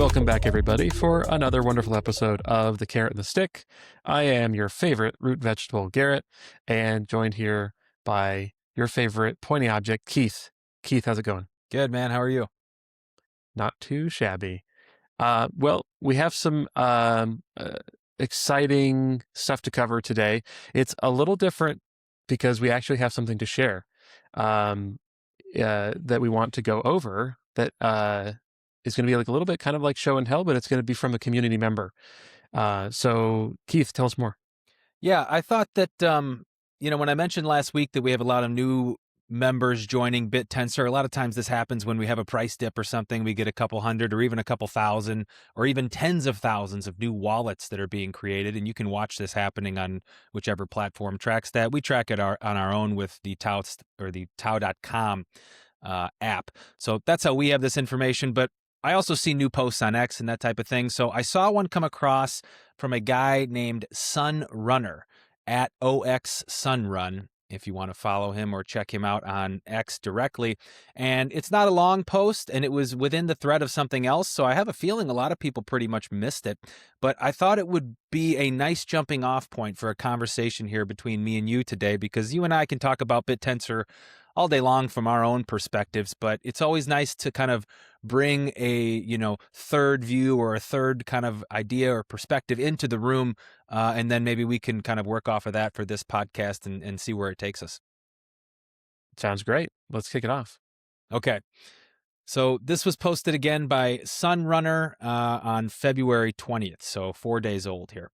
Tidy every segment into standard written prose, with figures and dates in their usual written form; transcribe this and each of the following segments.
Welcome back, everybody, for another wonderful episode of The Carrot and the Stick. I am your favorite root vegetable, Garrett, and joined here by your favorite pointy object, Keith. Keith, how's it going? Good, man. How are you? Not too shabby. Well, we have some exciting stuff to cover today. It's a little different because we actually have something to share that we want to go over that is going to be like a little bit kind of like show and tell, but it's going to be from a community member. So Keith, tell us more. Yeah, I thought that, when I mentioned last week that we have a lot of new members joining Bittensor, a lot of times this happens when we have a price dip or something. We get a couple hundred or even a couple thousand or even tens of thousands of new wallets that are being created. And you can watch this happening on whichever platform tracks that. We track it on our own with the Tau or the Tau.com app. So that's how we have this information. But I also see new posts on X and that type of thing. So I saw one come across from a guy named Sunrunner at OX Sunrun, if you want to follow him or check him out on X directly. And it's not a long post, and it was within the thread of something else. So I have a feeling a lot of people pretty much missed it. But I thought it would be a nice jumping off point for a conversation here between me and you today, because you and I can talk about Bittensor all day long from our own perspectives, but it's always nice to kind of bring a, third view or a third kind of idea or perspective into the room. And then maybe we can kind of work off of that for this podcast and see where it takes us. Sounds great. Let's kick it off. Okay. So this was posted again by Sunrunner on February 20th. So 4 days old here.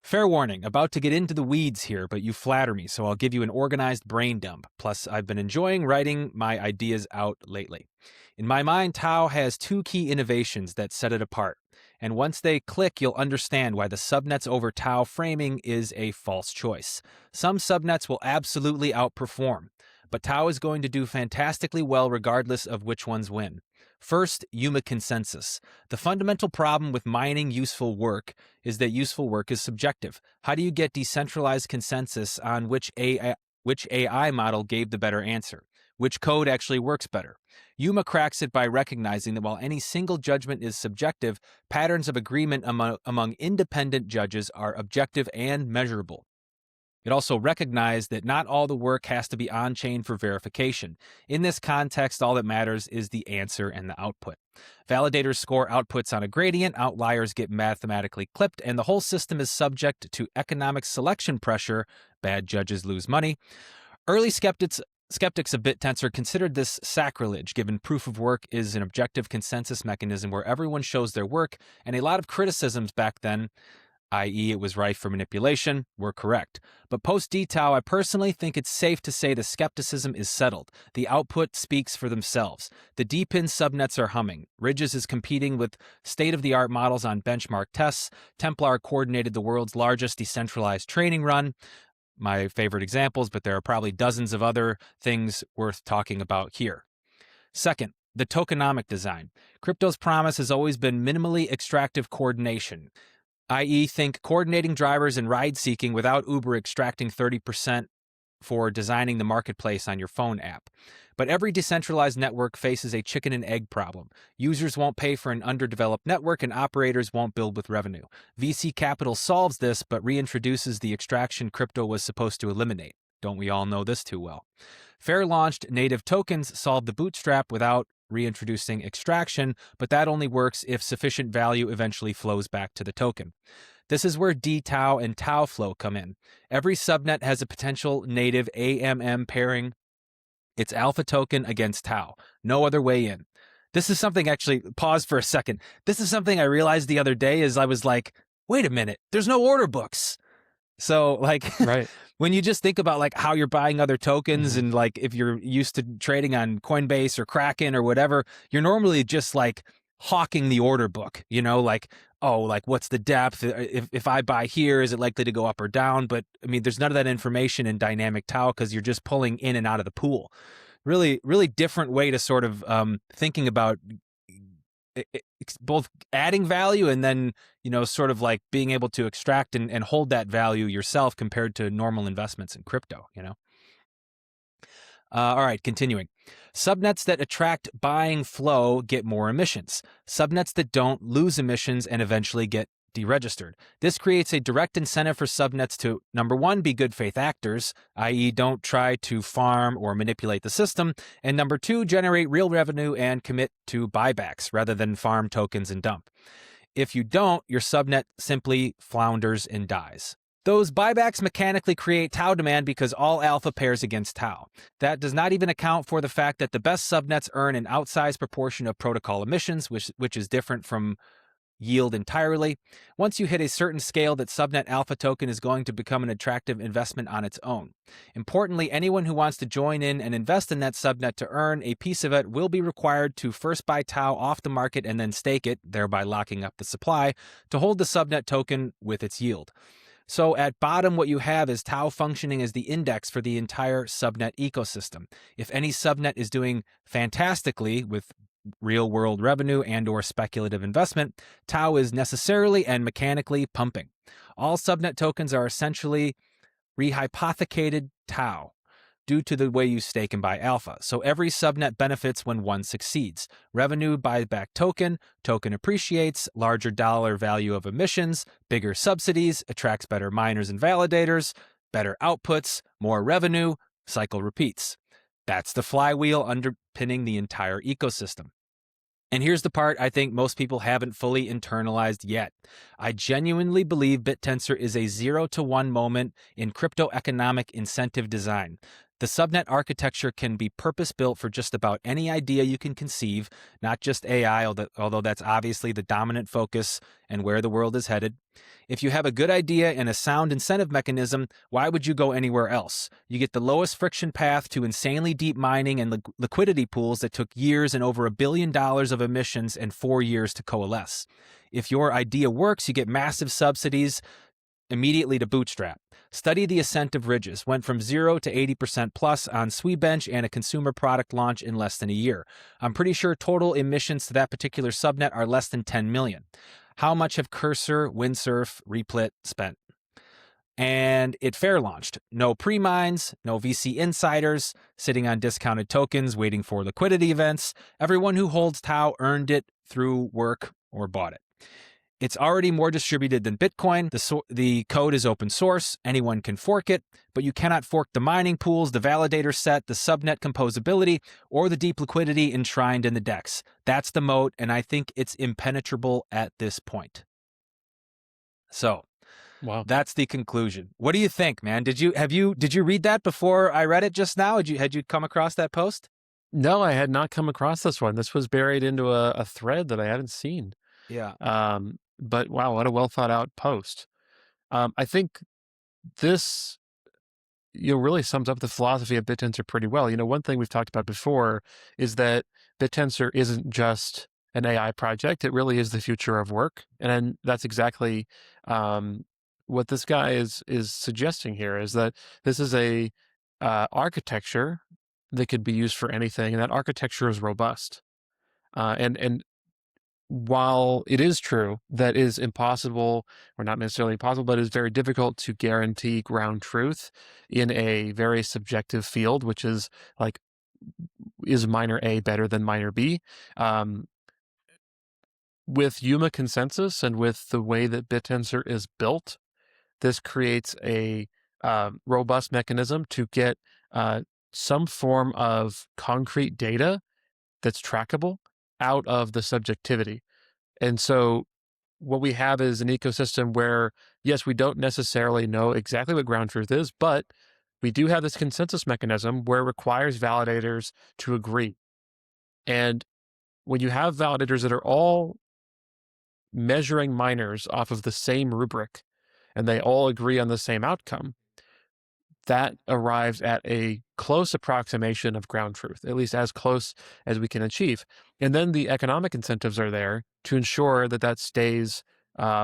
Fair warning, about to get into the weeds here, but you flatter me, so I'll give you an organized brain dump. Plus, I've been enjoying writing my ideas out lately. In my mind, Tau has two key innovations that set it apart. And once they click, you'll understand why the subnets over Tau framing is a false choice. Some subnets will absolutely outperform, but Tau is going to do fantastically well regardless of which ones win. First, UMA consensus. The fundamental problem with mining useful work is that useful work is subjective. How do you get decentralized consensus on which AI model gave the better answer? Which code actually works better? UMA cracks it by recognizing that while any single judgment is subjective, patterns of agreement among independent judges are objective and measurable. It also recognized that not all the work has to be on-chain for verification. In this context, all that matters is the answer and the output. Validators score outputs on a gradient, outliers get mathematically clipped, and the whole system is subject to economic selection pressure. Bad judges lose money. Early skeptics of Bittensor considered this sacrilege, given proof of work is an objective consensus mechanism where everyone shows their work, and a lot of criticisms back then, i.e. it was rife for manipulation, were correct. But post-DTAU, I personally think it's safe to say the skepticism is settled. The output speaks for themselves. The DPIN subnets are humming. Ridges is competing with state-of-the-art models on benchmark tests. Templar coordinated the world's largest decentralized training run. My favorite examples, but there are probably dozens of other things worth talking about here. Second, the tokenomic design. Crypto's promise has always been minimally extractive coordination, i.e. think coordinating drivers and ride-seeking without Uber extracting 30% for designing the marketplace on your phone app. But every decentralized network faces a chicken and egg problem. Users won't pay for an underdeveloped network and operators won't build with revenue. VC capital solves this, but reintroduces the extraction crypto was supposed to eliminate. Don't we all know this too well? Fair-launched native tokens solve the bootstrap without reintroducing extraction, but that only works if sufficient value eventually flows back to the token. This is where DTAU and Tau flow come in. Every subnet has a potential native AMM pairing its alpha token against Tau. No other way in. This is something, actually, pause for a second. This is something I realized the other day as I was like, wait a minute, there's no order books. So right. When you just think about how you're buying other tokens and if you're used to trading on Coinbase or Kraken or whatever, you're normally just hawking the order book, what's the depth? If I buy here, is it likely to go up or down? But I mean, there's none of that information in dynamic Tau because you're just pulling in and out of the pool. Really, really different way to sort of thinking about both adding value and then, sort of being able to extract and hold that value yourself compared to normal investments in crypto, All right, continuing. Subnets that attract buying flow get more emissions. Subnets that don't lose emissions and eventually get deregistered. This creates a direct incentive for subnets to, number one, be good faith actors, i.e., don't try to farm or manipulate the system, and number two, generate real revenue and commit to buybacks rather than farm tokens and dump. If you don't, your subnet simply flounders and dies. Those buybacks mechanically create tau demand because all alpha pairs against tau. That does not even account for the fact that the best subnets earn an outsized proportion of protocol emissions, which is different from yield entirely. Once you hit a certain scale, that subnet alpha token is going to become an attractive investment on its own. Importantly, anyone who wants to join in and invest in that subnet to earn a piece of it will be required to first buy tau off the market and then stake it, thereby locking up the supply, to hold the subnet token with its yield. So at bottom, what you have is tau functioning as the index for the entire subnet ecosystem. If any subnet is doing fantastically with real-world revenue and or speculative investment, tau is necessarily and mechanically pumping. All subnet tokens are essentially rehypothecated tau due to the way you stake and buy alpha. So every subnet benefits when one succeeds. Revenue buyback token appreciates, larger dollar value of emissions, bigger subsidies, attracts better miners and validators, better outputs, more revenue, cycle repeats. That's the flywheel underpinning the entire ecosystem. And here's the part I think most people haven't fully internalized yet. I genuinely believe Bittensor is a 0-to-1 moment in crypto economic incentive design. The subnet architecture can be purpose-built for just about any idea you can conceive, not just AI, although that's obviously the dominant focus and where the world is headed. If you have a good idea and a sound incentive mechanism, why would you go anywhere else? You get the lowest friction path to insanely deep mining and liquidity pools that took years and over $1 billion of emissions and 4 years to coalesce. If your idea works, you get massive subsidies immediately to bootstrap. Study the ascent of ridges. Went from 0 to 80% plus on SWE-bench and a consumer product launch in less than a year. I'm pretty sure total emissions to that particular subnet are less than 10 million. How much have Cursor, Windsurf, Replit spent? And it fair launched. No pre-mines, no VC insiders, sitting on discounted tokens, waiting for liquidity events. Everyone who holds tau earned it through work or bought it. It's already more distributed than Bitcoin. The code is open source. Anyone can fork it, but you cannot fork the mining pools, the validator set, the subnet composability, or the deep liquidity enshrined in the DEX. That's the moat, and I think it's impenetrable at this point. So, Wow. that's the conclusion. What do you think, man? Did you read that before I read it just now? Had you come across that post? No, I had not come across this one. This was buried into a thread that I hadn't seen. Yeah. But wow, what a well thought out post. I think this really sums up the philosophy of Bittensor pretty well. One thing we've talked about before is that Bittensor isn't just an AI project; it really is the future of work, and that's exactly what this guy is suggesting here. Is that this is a architecture that could be used for anything, and that architecture is robust. And while it is true that it is impossible, or not necessarily impossible, but it is very difficult to guarantee ground truth in a very subjective field, which is like, is miner A better than miner B? With Yuma consensus and with the way that Bittensor is built, this creates a robust mechanism to get some form of concrete data that's trackable out of the subjectivity. And so what we have is an ecosystem where, yes, we don't necessarily know exactly what ground truth is, but we do have this consensus mechanism where it requires validators to agree. And when you have validators that are all measuring miners off of the same rubric and they all agree on the same outcome, that arrives at a close approximation of ground truth, at least as close as we can achieve. And then the economic incentives are there to ensure that that stays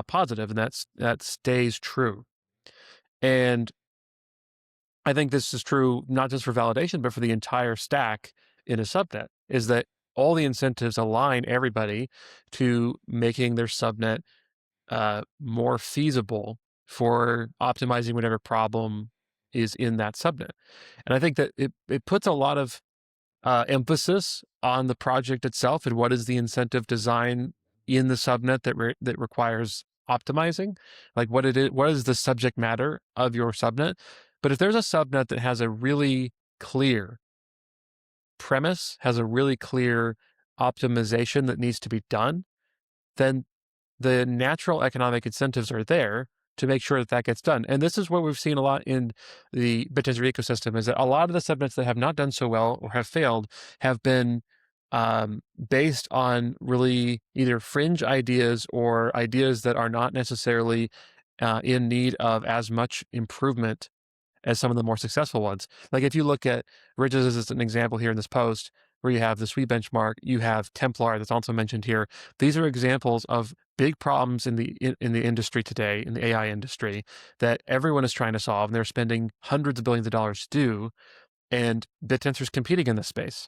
positive and that stays true. And I think this is true not just for validation, but for the entire stack in a subnet, is that all the incentives align everybody to making their subnet more feasible for optimizing whatever problem is in that subnet. And I think that it puts a lot of emphasis on the project itself and what is the incentive design in the subnet that requires optimizing, like what is the subject matter of your subnet. But if there's a subnet that has a really clear premise, has a really clear optimization that needs to be done, then the natural economic incentives are there to make sure that that gets done. And this is what we've seen a lot in the Bittensor ecosystem, is that a lot of the subnets that have not done so well or have failed have been based on really either fringe ideas or ideas that are not necessarily in need of as much improvement as some of the more successful ones. Like if you look at Ridges as an example here in this post, where you have the sweep benchmark, you have Templar that's also mentioned here. These are examples of big problems in the industry today, in the AI industry, that everyone is trying to solve, and they're spending hundreds of billions of dollars to do, and Bittensor's competing in this space.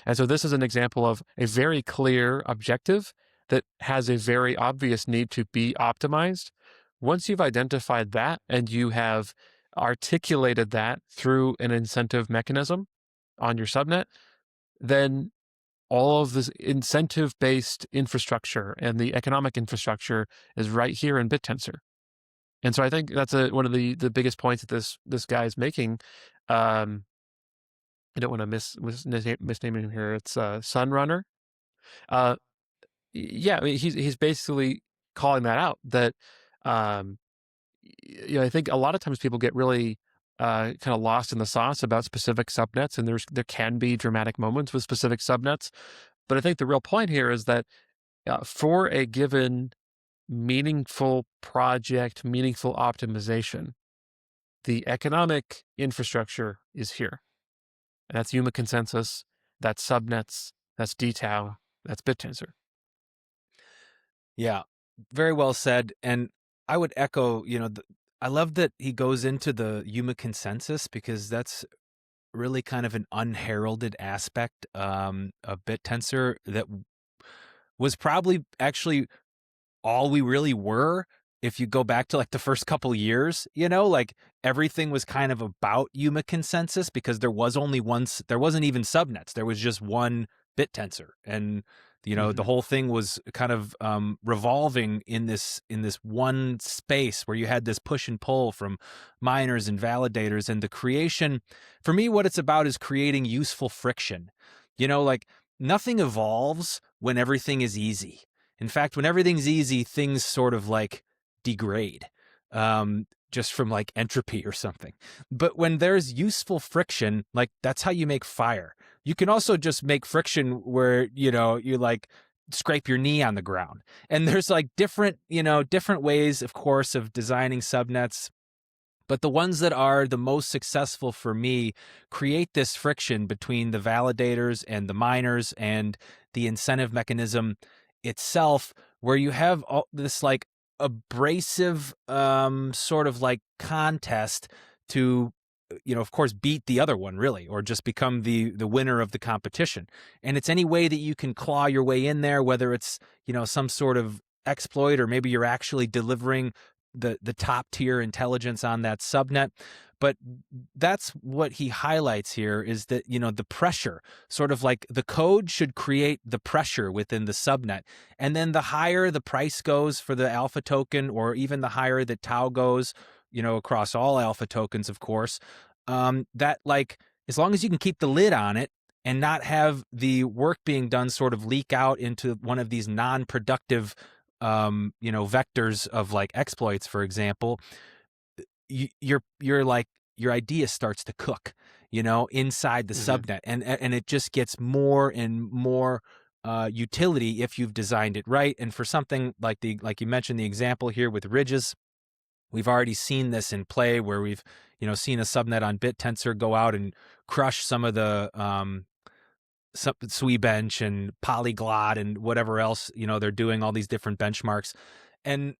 And so this is an example of a very clear objective that has a very obvious need to be optimized. Once you've identified that and you have articulated that through an incentive mechanism on your subnet, then all of this incentive-based infrastructure and the economic infrastructure is right here in Bittensor. And so I think that's one of the biggest points that this guy is making. I don't want to misname him here. It's Sunrunner. Uh, yeah, I mean, he's basically calling that out. That I think a lot of times people get really kind of lost in the sauce about specific subnets, and there can be dramatic moments with specific subnets. But I think the real point here is that for a given meaningful project, meaningful optimization, the economic infrastructure is here. And that's Yuma consensus, that's subnets, that's DTAO, that's Bittensor. Yeah, very well said. And I would echo, I love that he goes into the Yuma consensus, because that's really kind of an unheralded aspect of Bittensor that was probably actually all we really were. If you go back to like the first couple years, like everything was kind of about Yuma consensus, because there was only there wasn't even subnets. There was just one Bittensor. And, the whole thing was kind of revolving in this one space where you had this push and pull from miners and validators, and the creation, for me, what it's about is creating useful friction. Like nothing evolves when everything is easy. In fact, when everything's easy, things sort of like degrade, just from like entropy or something. But when there's useful friction, like that's how you make fire. You can also just make friction where, you like scrape your knee on the ground. And there's like different ways, of course, of designing subnets. But the ones that are the most successful for me create this friction between the validators and the miners and the incentive mechanism itself, where you have all this like abrasive sort of like contest to of course beat the other one, really, or just become the winner of the competition. And it's any way that you can claw your way in there, whether it's some sort of exploit, or maybe you're actually delivering the top tier intelligence on that subnet. But that's what he highlights here, is that, the pressure, sort of like the code should create the pressure within the subnet. And then the higher the price goes for the alpha token, or even the higher the tau goes, across all alpha tokens, of course, that like, as long as you can keep the lid on it and not have the work being done sort of leak out into one of these non-productive vectors of like exploits, for example, you're like, your idea starts to cook, inside the subnet, and it just gets more and more utility if you've designed it right. And for something like you mentioned, the example here with Ridges, we've already seen this in play, where we've seen a subnet on Bittensor go out and crush some of the SWE-bench and Polyglot and whatever else, they're doing all these different benchmarks. And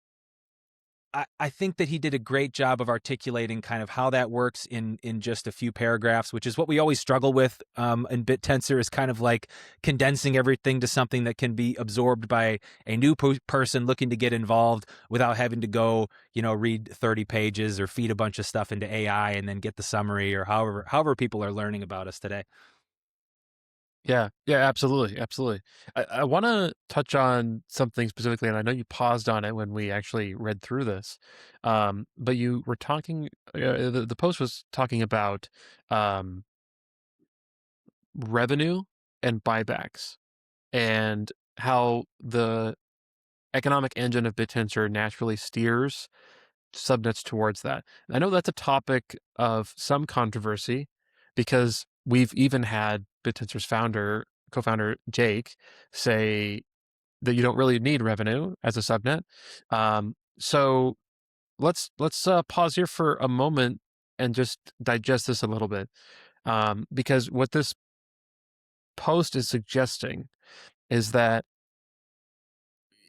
I think that he did a great job of articulating kind of how that works in just a few paragraphs, which is what we always struggle with in BitTensor, is kind of like condensing everything to something that can be absorbed by a new person looking to get involved without having to go, read 30 pages or feed a bunch of stuff into AI and then get the summary, or however people are learning about us today. Yeah, yeah, absolutely, absolutely. I want to touch on something specifically, and I know you paused on it when we actually read through this, but you were talking. The post was talking about um, revenue and buybacks, and how the economic engine of BitTensor naturally steers subnets towards that. I know that's a topic of some controversy because we've even had BitTensor's co-founder Jake, say that you don't really need revenue as a subnet. So let's pause here for a moment and just digest this a little bit, because what this post is suggesting is that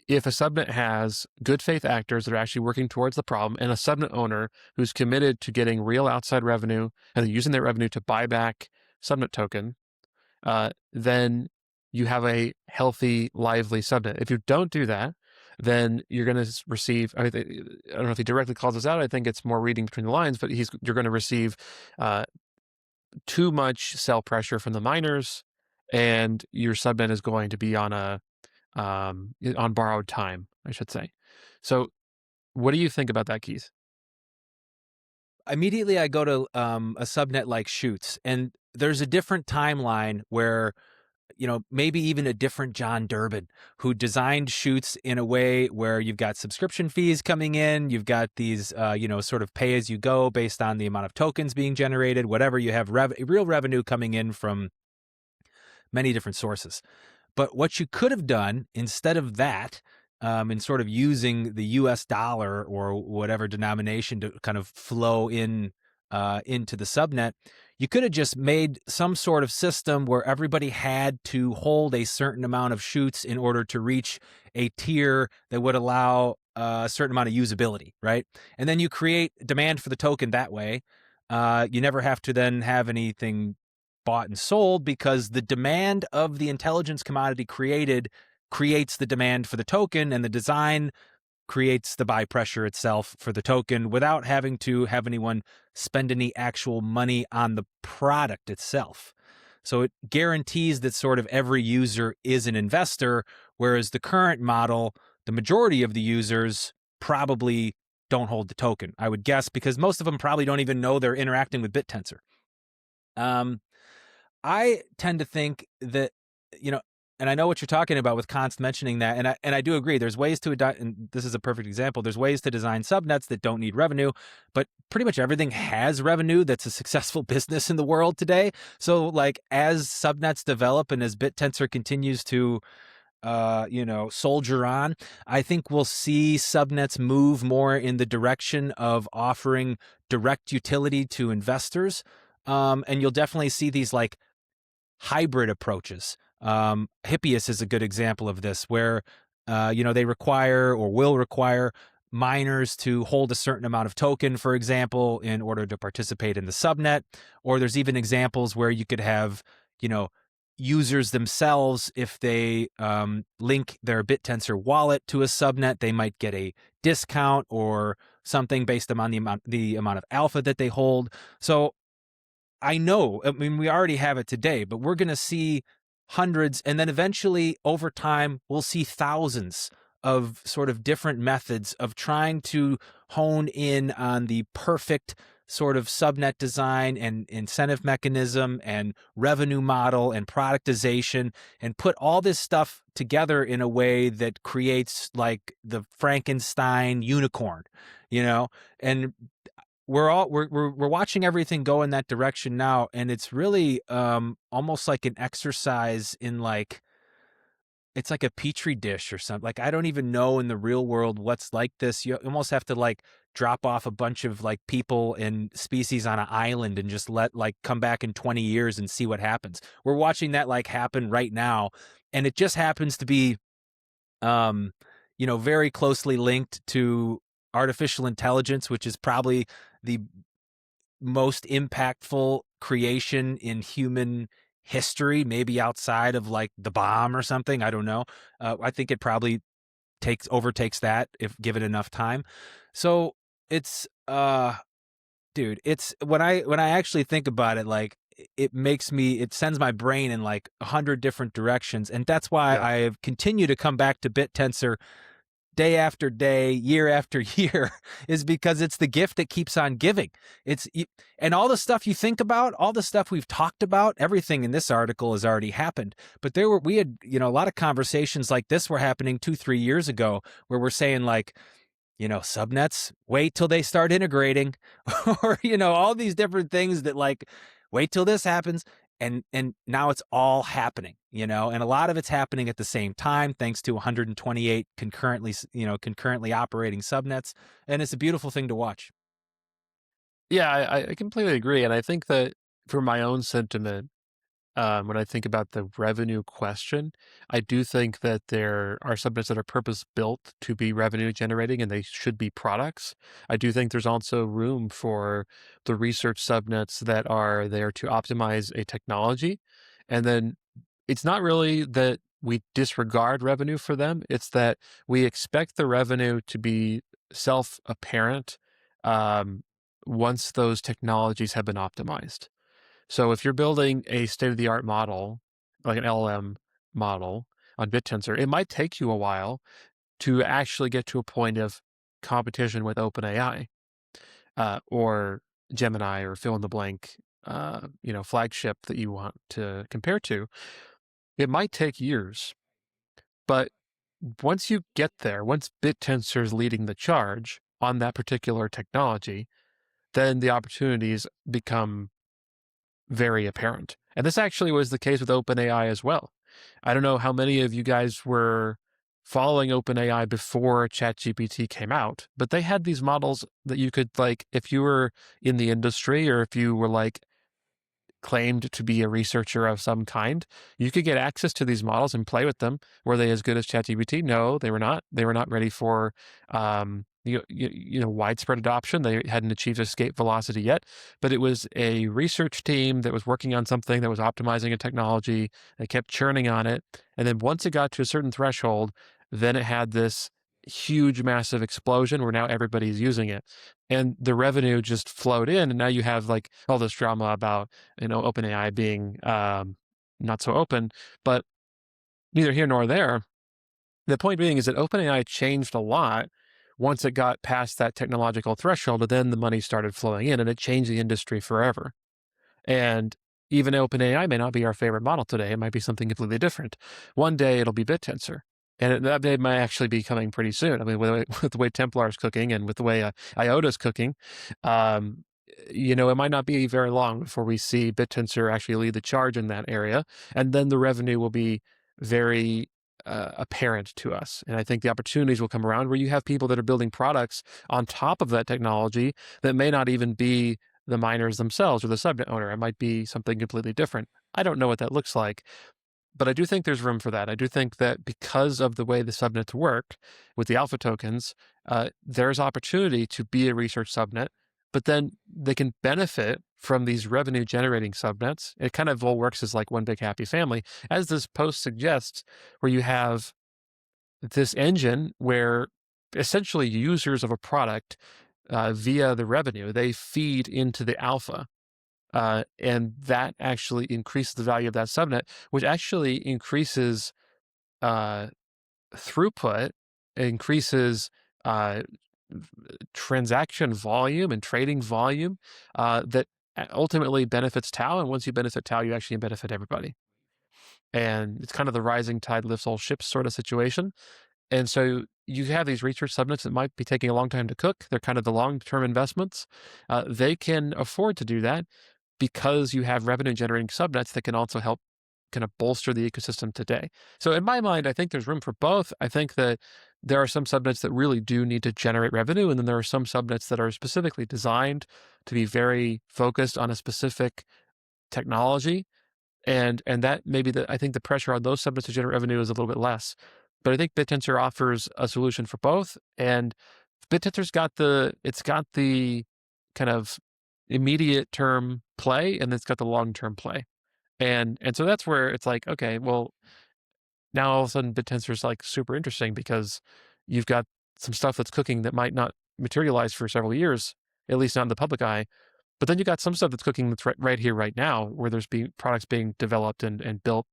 if a subnet has good faith actors that are actually working towards the problem, and a subnet owner who's committed to getting real outside revenue and using that revenue to buy back subnet token, then you have a healthy, lively subnet. If you don't do that, then you're going to receive, I don't know if he directly calls this out, I think it's more reading between the lines, but you're going to receive too much sell pressure from the miners, and your subnet is going to be on borrowed time, I should say. So what do you think about that, Keith? Immediately I go to a subnet like Shoots, and there's a different timeline where, maybe even a different John Durbin who designed Shoots in a way where you've got subscription fees coming in, you've got these, sort of pay as you go based on the amount of tokens being generated, whatever, you have real revenue coming in from many different sources. But what you could have done instead of that, in sort of using the US dollar or whatever denomination to kind of flow in into the subnet, you could have just made some sort of system where everybody had to hold a certain amount of shoots in order to reach a tier that would allow a certain amount of usability, right? And then you create demand for the token that way. You never have to then have anything bought and sold, because the demand of the intelligence commodity creates the demand for the token, and the design creates the buy pressure itself for the token without having to have anyone spend any actual money on the product itself. So it guarantees that sort of every user is an investor, whereas the current model, the majority of the users probably don't hold the token, I would guess, because most of them probably don't even know they're interacting with BitTensor. I tend to think that, and I know what you're talking about with Const mentioning that, and I do agree. There's ways to adopt, and this is a perfect example. There's ways to design subnets that don't need revenue, but pretty much everything has revenue that's a successful business in the world today. So, like, as subnets develop and as BitTensor continues to, soldier on, I think we'll see subnets move more in the direction of offering direct utility to investors. And you'll definitely see these like hybrid approaches. Hippias is a good example of this, where they require or will require miners to hold a certain amount of token, for example, in order to participate in the subnet. Or there's even examples where you could have, users themselves, if they link their BitTensor wallet to a subnet, they might get a discount or something based on the amount of alpha that they hold. So I mean, we already have it today, but we're going to see hundreds, and then eventually over time, we'll see thousands of sort of different methods of trying to hone in on the perfect sort of subnet design and incentive mechanism and revenue model and productization, and put all this stuff together in a way that creates like the Frankenstein unicorn, and we're watching everything go in that direction now, and it's really almost like an exercise in like, it's like a petri dish or something. Like, I don't even know in the real world what's like this. You almost have to like drop off a bunch of like people and species on an island and just let like come back in 20 years and see what happens. We're watching that like happen right now, and it just happens to be very closely linked to artificial intelligence, which is probably the most impactful creation in human history, maybe outside of like the bomb or something. I don't know. I think it probably overtakes that if given enough time. So it's dude, it's when I actually think about it, like it sends my brain in like 100 different directions, and that's why Yeah. I continue to come back to Bittensor day after day, year after year, is because it's the gift that keeps on giving. And all the stuff you think about, all the stuff we've talked about, everything in this article has already happened. But we had, a lot of conversations like this were happening 2-3 years ago where we're saying like, subnets, wait till they start integrating, or, all these different things that like, wait till this happens. And now it's all happening, and a lot of it's happening at the same time, thanks to 128 concurrently operating subnets. And it's a beautiful thing to watch. Yeah, I completely agree. And I think that for my own sentiment, when I think about the revenue question, I do think that there are subnets that are purpose built to be revenue generating and they should be products. I do think there's also room for the research subnets that are there to optimize a technology. And then it's not really that we disregard revenue for them, it's that we expect the revenue to be self apparent um, once those technologies have been optimized. So if you're building a state-of-the-art model, like an LLM model on BitTensor, it might take you a while to actually get to a point of competition with OpenAI or Gemini or fill in the blank, flagship that you want to compare to. It might take years, but once you get there, once BitTensor is leading the charge on that particular technology, then the opportunities become very apparent. And this actually was the case with OpenAI as well. I don't know how many of you guys were following OpenAI before ChatGPT came out, but they had these models that you could like, if you were in the industry or if you were like claimed to be a researcher of some kind, you could get access to these models and play with them. Were they as good as ChatGPT? No, they were not. They were not ready for widespread adoption. They hadn't achieved escape velocity yet, but it was a research team that was working on something that was optimizing a technology. They kept churning on it, and then once it got to a certain threshold, then it had this huge, massive explosion where now everybody's using it, and the revenue just flowed in, and now you have like all this drama about OpenAI being not so open, but neither here nor there. The point being is that OpenAI changed a lot once it got past that technological threshold, and then the money started flowing in, and it changed the industry forever. And even OpenAI may not be our favorite model today. It might be something completely different. One day it'll be BitTensor. And that day might actually be coming pretty soon. I mean, with the way Templar is cooking and with the way IOTA is cooking, it might not be very long before we see BitTensor actually lead the charge in that area. And then the revenue will be very apparent to us. And I think the opportunities will come around where you have people that are building products on top of that technology that may not even be the miners themselves or the subnet owner. It might be something completely different. I don't know what that looks like, but I do think there's room for that. I do think that because of the way the subnets work with the alpha tokens, there's opportunity to be a research subnet, but then they can benefit from these revenue generating subnets. It kind of all works as like one big happy family, as this post suggests, where you have this engine where essentially users of a product via the revenue, they feed into the alpha. And that actually increases the value of that subnet, which actually increases throughput, increases transaction volume and trading volume that ultimately benefits Tau. And once you benefit Tau, you actually benefit everybody. And it's kind of the rising tide lifts all ships sort of situation. And so you have these research subnets that might be taking a long time to cook. They're kind of the long-term investments. They can afford to do that because you have revenue generating subnets that can also help kind of bolster the ecosystem today. So in my mind, I think there's room for both. I think that there are some subnets that really do need to generate revenue, and then there are some subnets that are specifically designed to be very focused on a specific technology. And that maybe I think the pressure on those subnets to generate revenue is a little bit less. But I think BitTensor offers a solution for both. And BitTensor's got the kind of immediate term play, and it's got the long term play. And so that's where it's like, okay, well, now all of a sudden BitTensor's like super interesting because you've got some stuff that's cooking that might not materialize for several years, at least not in the public eye. But then you got some stuff that's cooking that's right here, right now, where there's products being developed and built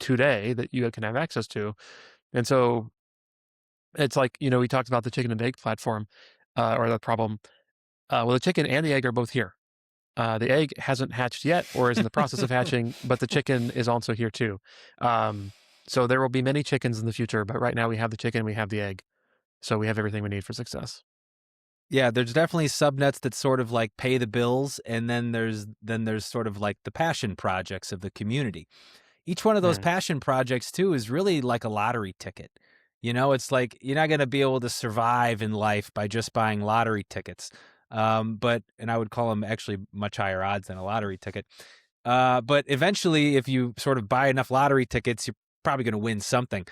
today that you can have access to. And so it's like, we talked about the chicken and egg platform, or the problem. Well, the chicken and the egg are both here. The egg hasn't hatched yet or is in the process of hatching, but the chicken is also here too. So there will be many chickens in the future, but right now we have the chicken, we have the egg. So we have everything we need for success. Yeah, there's definitely subnets that sort of like pay the bills, and then there's sort of like the passion projects of the community. Each one of those Yeah. passion projects too is really like a lottery ticket. It's like you're not going to be able to survive in life by just buying lottery tickets. And I would call them actually much higher odds than a lottery ticket. But eventually, if you sort of buy enough lottery tickets, you're probably going to win something.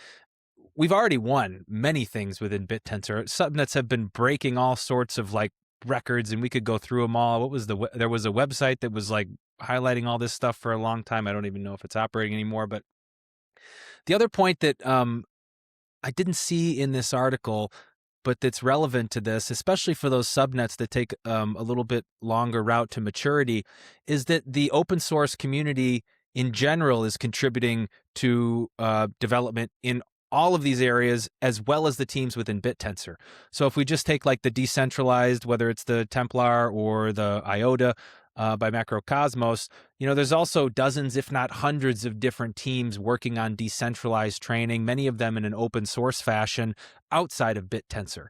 We've already won many things within BitTensor. Subnets have been breaking all sorts of like records, and we could go through them all. There was a website that was like highlighting all this stuff for a long time. I don't even know if it's operating anymore. But the other point that I didn't see in this article, but that's relevant to this, especially for those subnets that take a little bit longer route to maturity, is that the open source community in general is contributing to development in all of these areas, as well as the teams within BitTensor. So if we just take like the decentralized, whether it's the Templar or the IOTA by Macrocosmos, there's also dozens, if not hundreds, of different teams working on decentralized training, many of them in an open source fashion outside of BitTensor.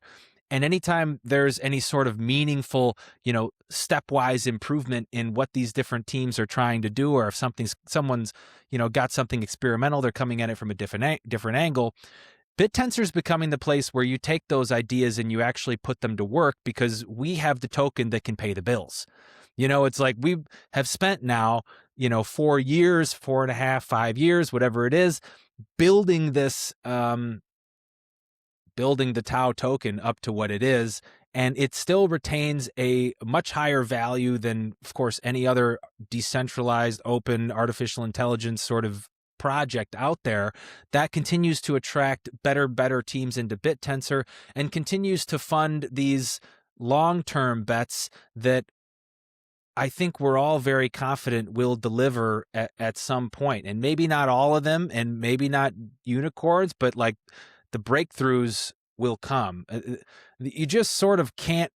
And anytime there's any sort of meaningful, stepwise improvement in what these different teams are trying to do, or if someone's, got something experimental, they're coming at it from a different angle, BitTensor is becoming the place where you take those ideas and you actually put them to work, because we have the token that can pay the bills. It's like we have spent now, 4 years, 4.5, 5 years, whatever it is, building this, building the Tau token up to what it is. And it still retains a much higher value than, of course, any other decentralized, open, artificial intelligence sort of project out there that continues to attract better teams into BitTensor and continues to fund these long-term bets that I think we're all very confident will deliver at some point. And maybe not all of them, and maybe not unicorns, but like the breakthroughs will come. You just sort of can't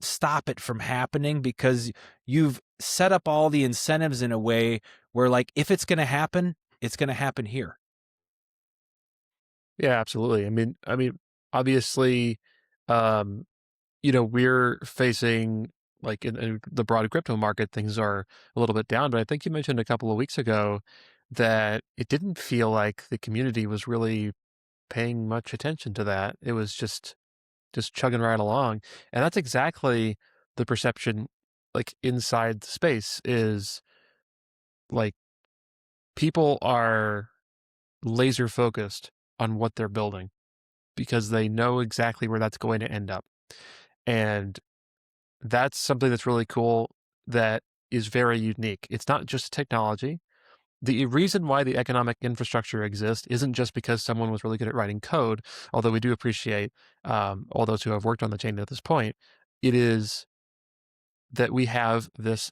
stop it from happening, because you've set up all the incentives in a way where, like, if it's going to happen, it's going to happen here. Yeah, absolutely. I mean, obviously, um, we're facing, like, in the broad crypto market, things are a little bit down, but I think you mentioned a couple of weeks ago that it didn't feel like the community was really paying much attention to that. It was just chugging right along. And that's exactly the perception, like, inside the space is like people are laser focused on what they're building because they know exactly where that's going to end up. And that's something that's really cool, that is very unique. It's not just technology. The reason why the economic infrastructure exists isn't just because someone was really good at writing code, although we do appreciate all those who have worked on the chain at this point. It is that we have this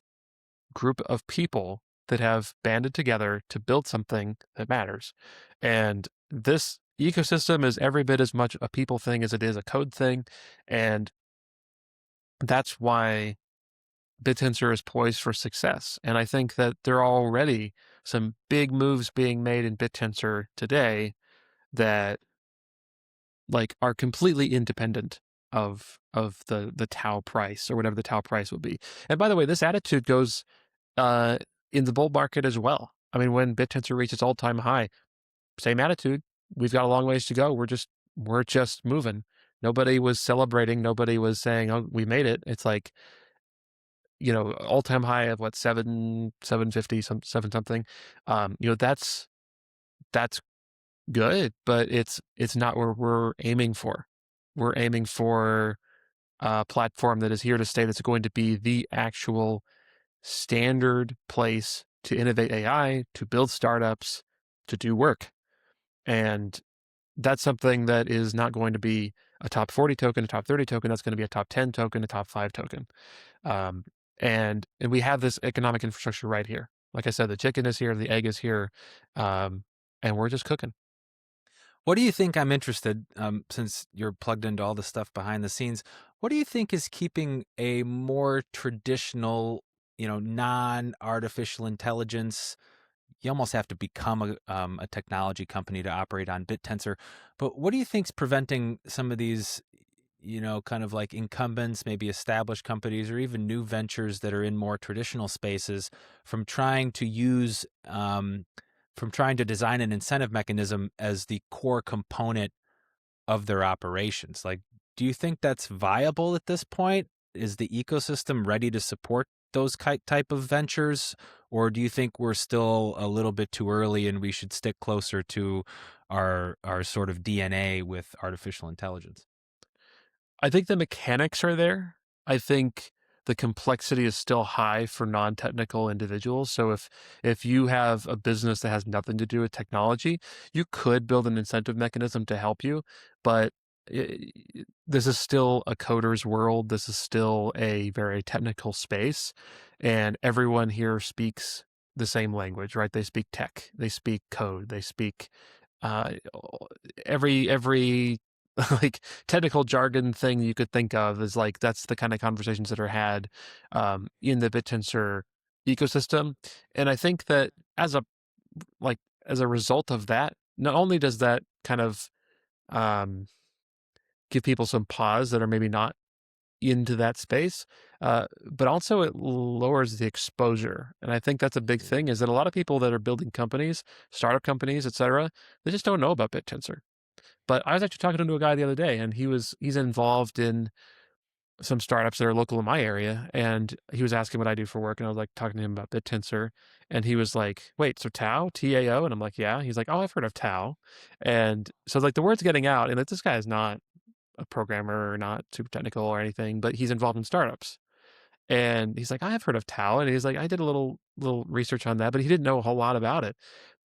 group of people that have banded together to build something that matters. And this ecosystem is every bit as much a people thing as it is a code thing. And that's why BitTensor is poised for success. And I think that there are already some big moves being made in BitTensor today that, like, are completely independent of the Tau price, or whatever the Tau price will be. And by the way, this attitude goes in the bull market as well. I mean, when BitTensor reaches all-time high, same attitude. We've got a long ways to go. We're just moving. Nobody was celebrating. Nobody was saying, "Oh, we made it." It's like, all-time high of what, 750, seven something. That's good, but it's not where we're aiming for. We're aiming for platform that is here to stay. That's going to be the actual standard place to innovate AI, to build startups, to do work. And that's something that is not going to be a top 40 token, a top 30 token. That's going to be a top 10 token, a top 5 token. Um, and we have this economic infrastructure right here. Like I said, the chicken is here, the egg is here, and we're just cooking. What do you think? I'm interested, since you're plugged into all the stuff behind the scenes. What do you think is keeping a more traditional, non-artificial intelligence? You almost have to become a technology company to operate on Bittensor. But what do you think's preventing some of these, kind of like incumbents, maybe established companies, or even new ventures that are in more traditional spaces from trying to design an incentive mechanism as the core component of their operations? Like, do you think that's viable at this point? Is the ecosystem ready to support those type of ventures, or do you think we're still a little bit too early and we should stick closer to our sort of DNA with artificial intelligence? I think the mechanics are there. I think the complexity is still high for non-technical individuals. So if you have a business that has nothing to do with technology, you could build an incentive mechanism to help you, but this is still a coder's world. This is still a very technical space, and everyone here speaks the same language, right? They speak tech, they speak code, they speak uh, every like technical jargon thing you could think of is like that's the kind of conversations that are had in the Bittensor ecosystem. And I think that like as a result of that, not only does that kind of um, give people some pause that are maybe not into that space, but also it lowers the exposure. And I think that's a big thing is that a lot of people that are building companies, startup companies, etc., they just don't know about Bittensor. But I was actually talking to a guy the other day, and he's involved in some startups that are local in my area, and he was asking what I do for work, and I was like talking to him about BitTensor, and he was like, "Wait, so Tao, TAO?" And I'm like, "Yeah." He's like, "Oh, I've heard of Tao," and so like the word's getting out, and like this guy is not a programmer or not super technical or anything, but he's involved in startups. And he's like, I have heard of Tau. And he's like, I did a little research on that, but he didn't know a whole lot about it.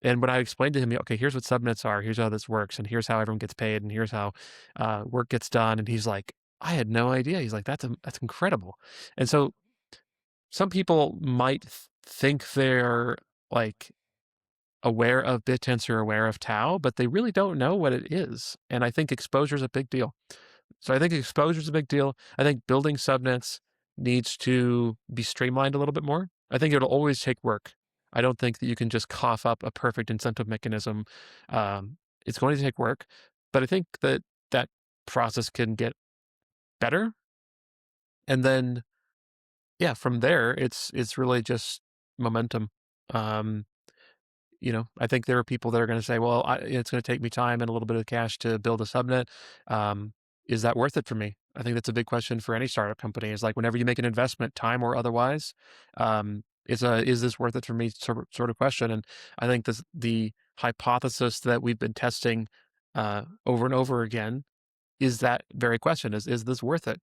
And when I explained to him, okay, here's what subnets are, here's how this works, and here's how everyone gets paid, and here's how work gets done. And he's like, I had no idea. He's like, that's incredible. And so some people might think they're like aware of BitTensor, aware of Tau, but they really don't know what it is. And I think exposure is a big deal. So I think exposure is a big deal. I think building subnets needs to be streamlined a little bit more. I think it'll always take work. I don't think that you can just cough up a perfect incentive mechanism. It's going to take work, but I think that that process can get better. And then, yeah, from there, it's really just momentum. Um, I think there are people that are going to say, well, it's going to take me time and a little bit of cash to build a subnet. Is that worth it for me? I think that's a big question for any startup company. Is like whenever you make an investment, time or otherwise, is this worth it for me sort of question. And I think the hypothesis that we've been testing over and over again is that very question: is this worth it?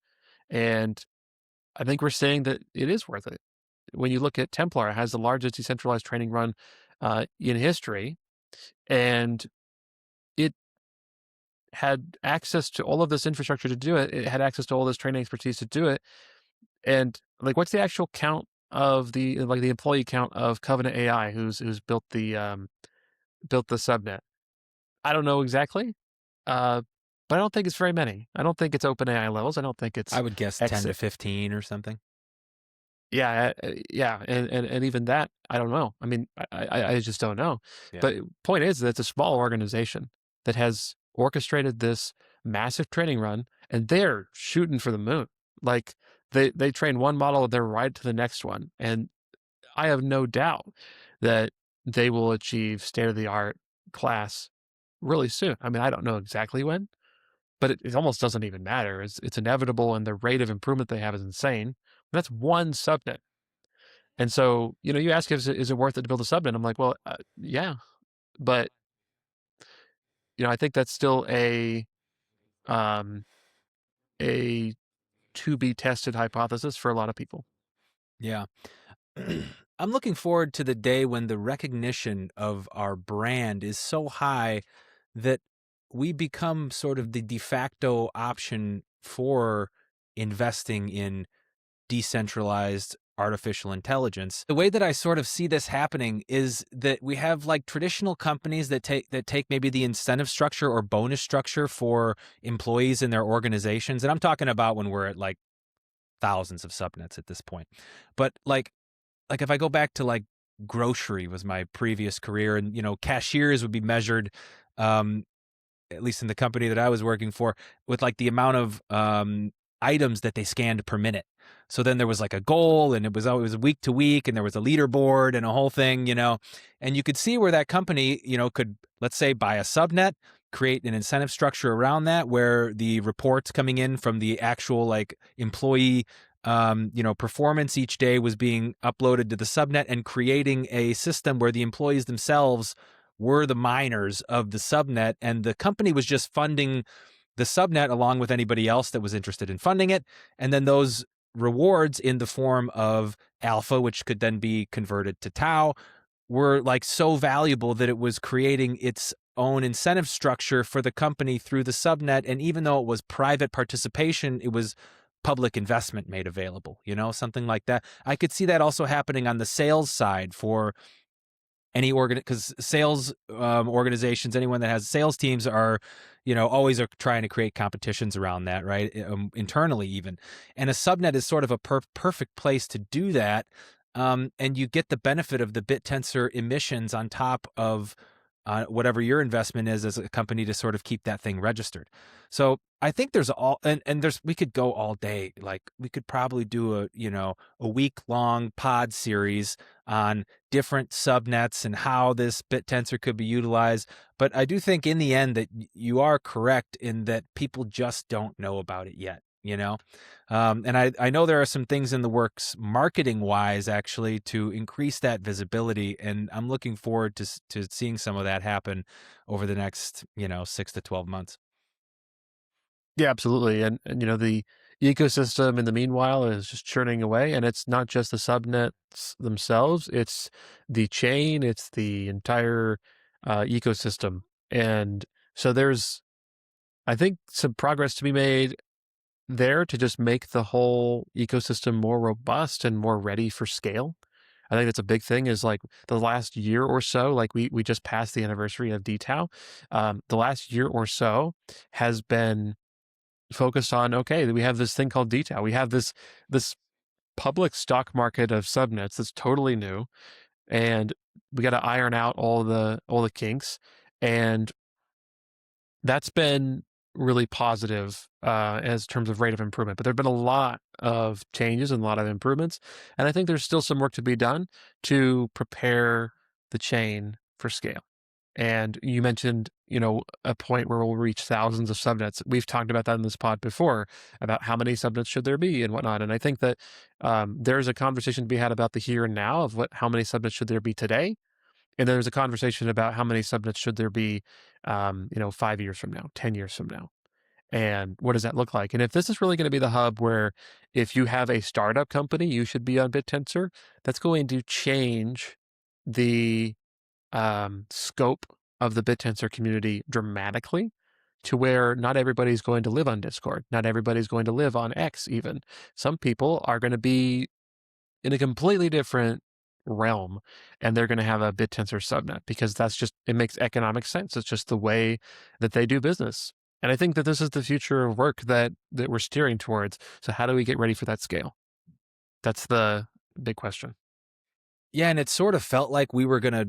And I think we're saying that it is worth it. When you look at Templar, it has the largest decentralized training run in history, and it had access to all of this infrastructure to do it. It had access to all this training expertise to do it. And like, what's the actual count of the employee count of Covenant AI, who's built the subnet? I don't know exactly, uh, but I don't think it's very many. I don't think it's OpenAI levels. I don't think I it's would guess 10 X. to 15 or something. Yeah, yeah, and even that, I don't know. I mean, I just don't know. Yeah. But point is that it's a small organization that has orchestrated this massive training run, and they're shooting for the moon. Like they train one model, and they're right to the next one, and I have no doubt that they will achieve state of the art class really soon. I mean, I don't know exactly when, but it almost doesn't even matter. It's inevitable, and the rate of improvement they have is insane. That's one subnet. And so, you ask if is it worth it to build a subnet? I'm like, well, yeah, but I think that's still um, a to be tested hypothesis for a lot of people. Yeah. I'm looking forward to the day when the recognition of our brand is so high that we become sort of the de facto option for investing in decentralized artificial intelligence. The way that I sort of see this happening is that we have like traditional companies that take maybe the incentive structure or bonus structure for employees in their organizations. And I'm talking about when we're at like thousands of subnets at this point. But like if I go back to like grocery was my previous career, and cashiers would be measured, um at least in the company that I was working for, with like the amount of items that they scanned per minute. So then there was like a goal, and it was always week to week, and there was a leaderboard and a whole thing, and you could see where that company, could, let's say, buy a subnet, create an incentive structure around that, where the reports coming in from the actual like employee performance each day was being uploaded to the subnet, and creating a system where the employees themselves were the miners of the subnet, and the company was just funding the subnet along with anybody else that was interested in funding it. And then those rewards in the form of alpha, which could then be converted to tau, were like so valuable that it was creating its own incentive structure for the company through the subnet. And even though it was private participation, it was public investment made available, something like that. I could see that also happening on the sales side for any because sales organizations, anyone that has sales teams are, always are trying to create competitions around that, right? Internally even. And a subnet is sort of a perfect place to do that. And you get the benefit of the Bittensor emissions on top of whatever your investment is as a company to sort of keep that thing registered. So I think there's we could go all day. Like we could probably do a week long pod series on different subnets and how this Bittensor could be utilized. But I do think in the end that you are correct in that people just don't know about it yet. And I know there are some things in the works marketing wise, actually, to increase that visibility. And I'm looking forward to seeing some of that happen over the next, 6 to 12 months. Yeah, absolutely. And the ecosystem in the meanwhile is just churning away. And it's not just the subnets themselves, it's the chain, it's the entire ecosystem. And so there's, I think, some progress to be made there to just make the whole ecosystem more robust and more ready for scale. I think that's a big thing, is like the last year or so, like we just passed the anniversary of DTAO. The last year or so has been focused on, okay, we have this thing called DTAO. We have this public stock market of subnets that's totally new, and we got to iron out all the kinks. And that's been really positive as terms of rate of improvement. But there have been a lot of changes and a lot of improvements. And I think there's still some work to be done to prepare the chain for scale. And you mentioned, a point where we'll reach thousands of subnets. We've talked about that in this pod before, about how many subnets should there be and whatnot. And I think that there's a conversation to be had about the here and now of how many subnets should there be today. And there's a conversation about how many subnets should there be, 5 years from now, 10 years from now. And what does that look like? And if this is really going to be the hub where if you have a startup company, you should be on Bittensor, that's going to change the scope of the Bittensor community dramatically, to where not everybody's going to live on Discord. Not everybody's going to live on X even. Some people are going to be in a completely different realm, and they're going to have a Bittensor subnet because it makes economic sense. It's just the way that they do business. And I think that this is the future of work that we're steering towards. So how do we get ready for that scale? That's the big question. Yeah, and it sort of felt like we were going to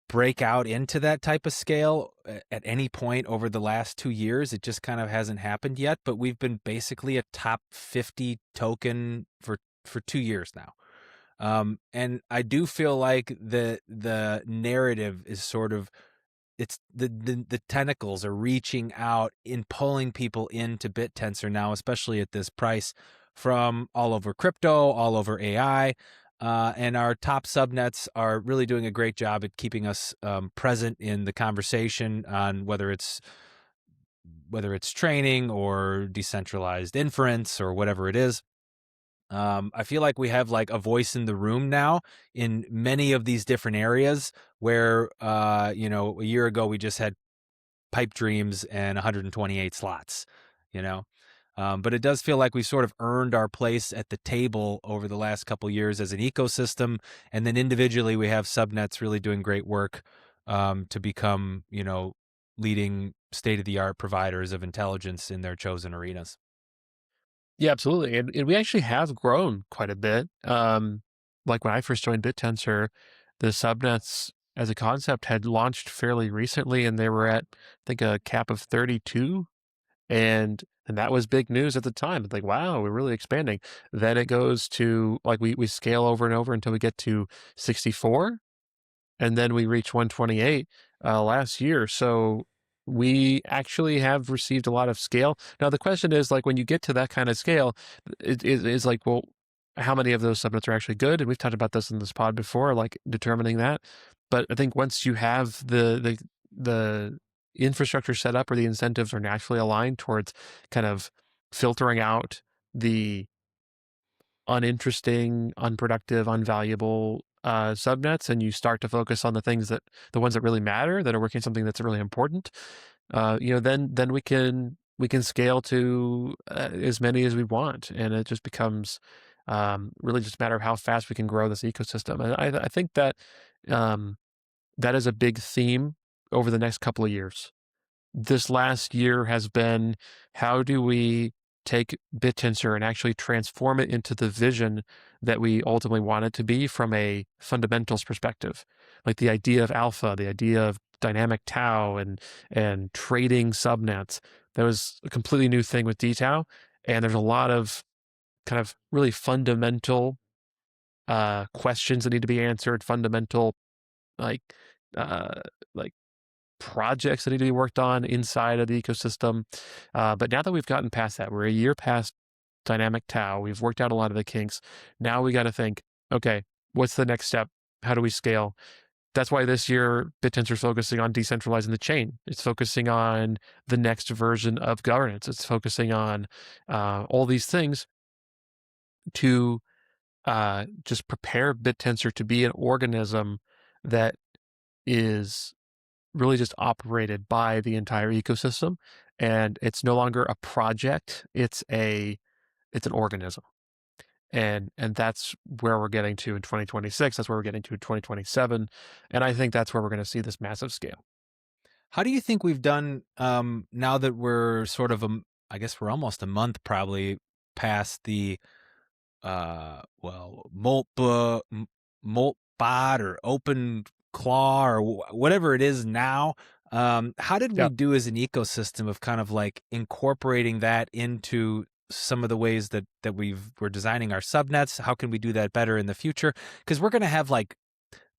break out into that type of scale at any point over the last 2 years. It just kind of hasn't happened yet, but we've been basically a top 50 token for 2 years now. And I do feel like the narrative is sort of, it's the tentacles are reaching out in pulling people into Bittensor now, especially at this price, from all over crypto, all over AI. And our top subnets are really doing a great job at keeping us present in the conversation on whether it's whether it's training or decentralized inference or whatever it is. I feel like we have like a voice in the room now in many of these different areas where, a year ago we just had pipe dreams and 128 slots, you know? But it does feel like we sort of earned our place at the table over the last couple years as an ecosystem. And then individually, we have subnets really doing great work to become, leading state of the art providers of intelligence in their chosen arenas. Yeah, absolutely. And we actually have grown quite a bit. Like when I first joined BitTensor, the subnets as a concept had launched fairly recently, and they were at, I think, a cap of 32. And that was big news at the time. It's like, wow, we're really expanding. Then it goes to like we scale over and over until we get to 64, and then we reach 128 last year. So we actually have received a lot of scale. Now the question is like when you get to that kind of scale, it is like, well, how many of those subnets are actually good? And we've talked about this in this pod before, like determining that. But I think once you have the infrastructure set up or the incentives are naturally aligned towards kind of filtering out the uninteresting, unproductive, unvaluable subnets, and you start to focus on the ones that really matter, that are working something that's really important. Then we can scale to as many as we want, and it just becomes really just a matter of how fast we can grow this ecosystem. And I think that that is a big theme over the next couple of years. This last year has been, how do we take BitTensor and actually transform it into the vision that we ultimately want it to be from a fundamentals perspective? Like the idea of alpha, the idea of dynamic tau and trading subnets. That was a completely new thing with DTau. And there's a lot of kind of really fundamental questions that need to be answered, fundamental like uh, like projects that need to be worked on inside of the ecosystem. But now that we've gotten past that, we're a year past dynamic tau, we've worked out a lot of the kinks. Now we got to think, okay, what's the next step? How do we scale? That's why this year BitTensor is focusing on decentralizing the chain. It's focusing on the next version of governance. It's focusing on all these things to just prepare BitTensor to be an organism that is really just operated by the entire ecosystem, and it's no longer a project, it's an organism. And that's where we're getting to in 2026. That's where we're getting to in 2027. And I think that's where we're going to see this massive scale. How do you think we've done now that we're sort of, I guess we're almost a month probably past the Moltbot or Open Claw or whatever it is now. How did we Yeah. do as an ecosystem of kind of like incorporating that into some of the ways that we're designing our subnets? How can we do that better in the future? Because we're going to have like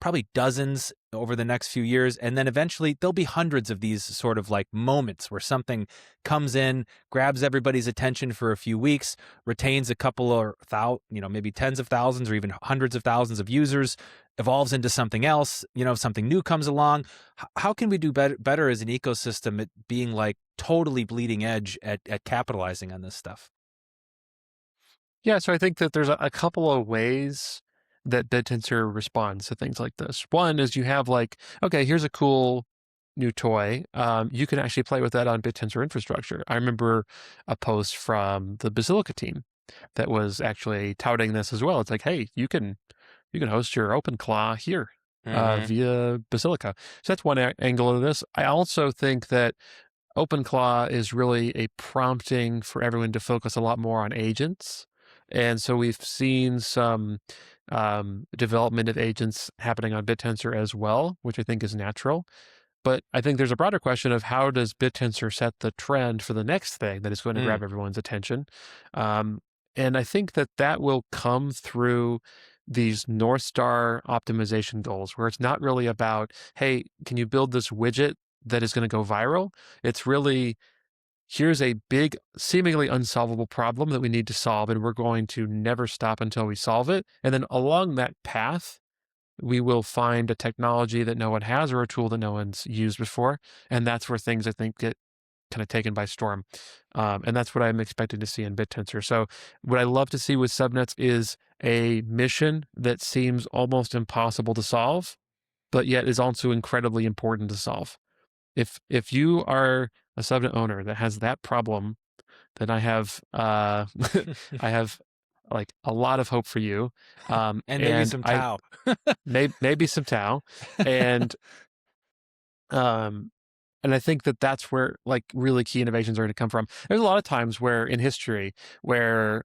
probably dozens over the next few years. And then eventually there'll be hundreds of these sort of like moments where something comes in, grabs everybody's attention for a few weeks, retains a couple or maybe tens of thousands or even hundreds of thousands of users, evolves into something else, something new comes along. How can we do better as an ecosystem at being like totally bleeding edge at capitalizing on this stuff? Yeah, so I think that there's a couple of ways that BitTensor responds to things like this. One is you have like, okay, here's a cool new toy. You can actually play with that on BitTensor infrastructure. I remember a post from the Basilica team that was actually touting this as well. It's like, hey, you can host your OpenClaw here Mm-hmm. via Basilica. So that's one angle of this. I also think that OpenClaw is really a prompting for everyone to focus a lot more on agents. And so we've seen some development of agents happening on BitTensor as well, which I think is natural. But I think there's a broader question of how does BitTensor set the trend for the next thing that is going to grab everyone's attention? Um, and I think that will come through these North Star optimization goals, where it's not really about, hey, can you build this widget that is going to go viral? It's really, here's a big, seemingly unsolvable problem that we need to solve, and we're going to never stop until we solve it. And then along that path, we will find a technology that no one has or a tool that no one's used before. And that's where things, I think, get kind of taken by storm. And that's what I'm expecting to see in Bittensor. So what I love to see with subnets is a mission that seems almost impossible to solve, but yet is also incredibly important to solve. If you are a subnet owner that has that problem, then I have I have like a lot of hope for you. And maybe And some I tau. maybe some tau, and um, and I think that that's where like really key innovations are going to come from. There's a lot of times where in history where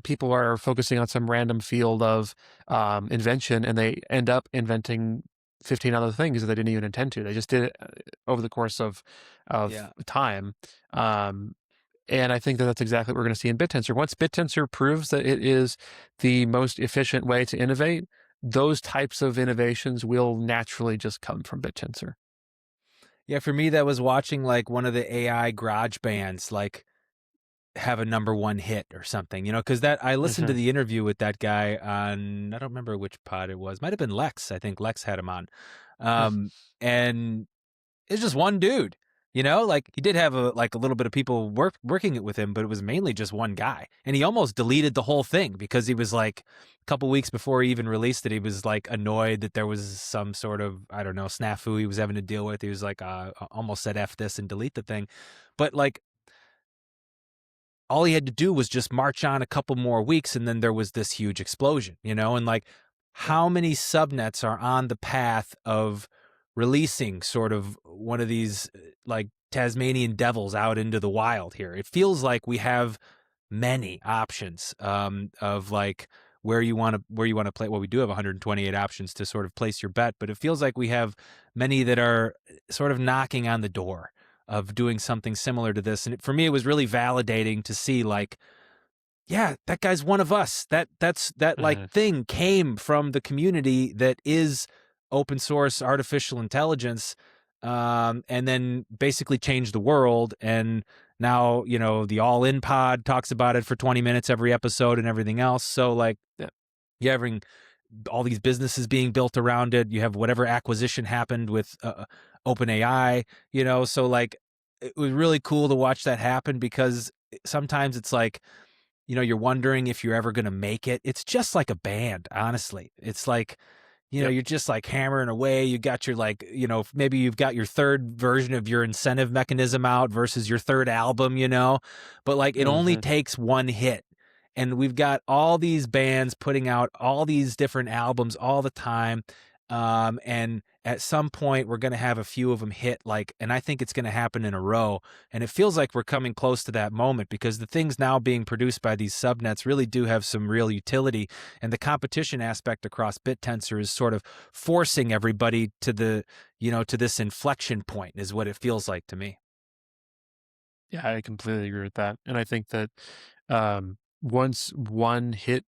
people are focusing on some random field of invention, and they end up inventing 15 other things that they didn't even intend to. They just did it over the course of Yeah. time. And I think that that's exactly what we're going to see in Bittensor. Once Bittensor proves that it is the most efficient way to innovate, those types of innovations will naturally just come from Bittensor. Yeah, for me, that was watching like one of the AI garage bands like have a #1 hit or something, because that I listened to Mm-hmm. the interview with that guy on, I don't remember which pod it was. Might have been Lex. I think Lex had him on. And it's just one dude, like he did have a little bit of people working it with him, but it was mainly just one guy. And he almost deleted the whole thing because he was like a couple weeks before he even released it, he was like annoyed that there was some sort of, I don't know, snafu he was having to deal with. He was like, almost said F this and delete the thing. But like all he had to do was just march on a couple more weeks, and then there was this huge explosion, and like how many subnets are on the path of releasing sort of one of these like Tasmanian devils out into the wild here. It feels like we have many options of like where you want to play. Well, we do have 128 options to sort of place your bet, but it feels like we have many that are sort of knocking on the door of doing something similar to this. And for me, it was really validating to see like, yeah, that guy's one of us. That like Mm-hmm. thing came from the community that is open source artificial intelligence, and then basically changed the world. And now, the All In Pod talks about it for 20 minutes every episode and everything else. So like, Yeah. you're having all these businesses being built around it. You have whatever acquisition happened with OpenAI, so like it was really cool to watch that happen, because sometimes it's like, you're wondering if you're ever going to make it. It's just like a band, honestly. It's like, Yep. you're just like hammering away. You got your like, maybe you've got your third version of your incentive mechanism out versus your third album, but like it only Mm-hmm. takes one hit. And we've got all these bands putting out all these different albums all the time. And at some point we're going to have a few of them hit, like, and I think it's going to happen in a row. And it feels like we're coming close to that moment, because the things now being produced by these subnets really do have some real utility. And the competition aspect across Bittensor is sort of forcing everybody to to this inflection point, is what it feels like to me. Yeah, I completely agree with that. And I think that once one hit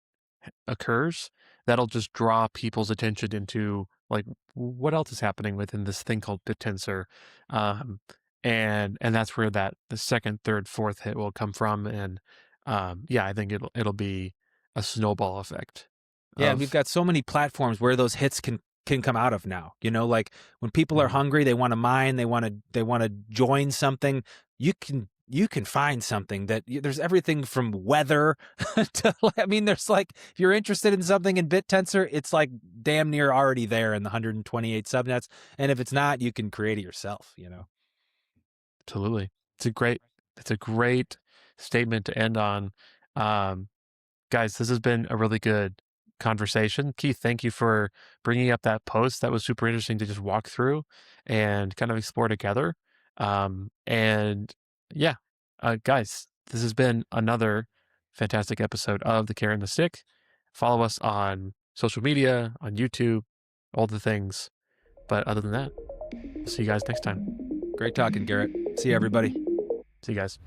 occurs, that'll just draw people's attention into like what else is happening within this thing called Bittensor, um, and that's where that the second, third, fourth hit will come from. And yeah, I think it'll be a snowball effect Yeah, and we've of. got so many platforms where those hits can come out of now. Like when people are Mhm. hungry, they want to mine, they want to join something. You can find something that there's everything from weather to, I mean, there's like, if you're interested in something in Bittensor, it's like damn near already there in the 128 subnets. And if it's not, you can create it yourself. Absolutely, it's a great statement to end on. Um, Guys, this has been a really good conversation. Keith, thank you for bringing up that post. That was super interesting to just walk through and kind of explore together. And yeah, guys, this has been another fantastic episode of The Carrot and the Stick. Follow us on social media, on YouTube, all the things. But other than that, we'll see you guys next time. Great talking, Garrett. See you, everybody. See you guys.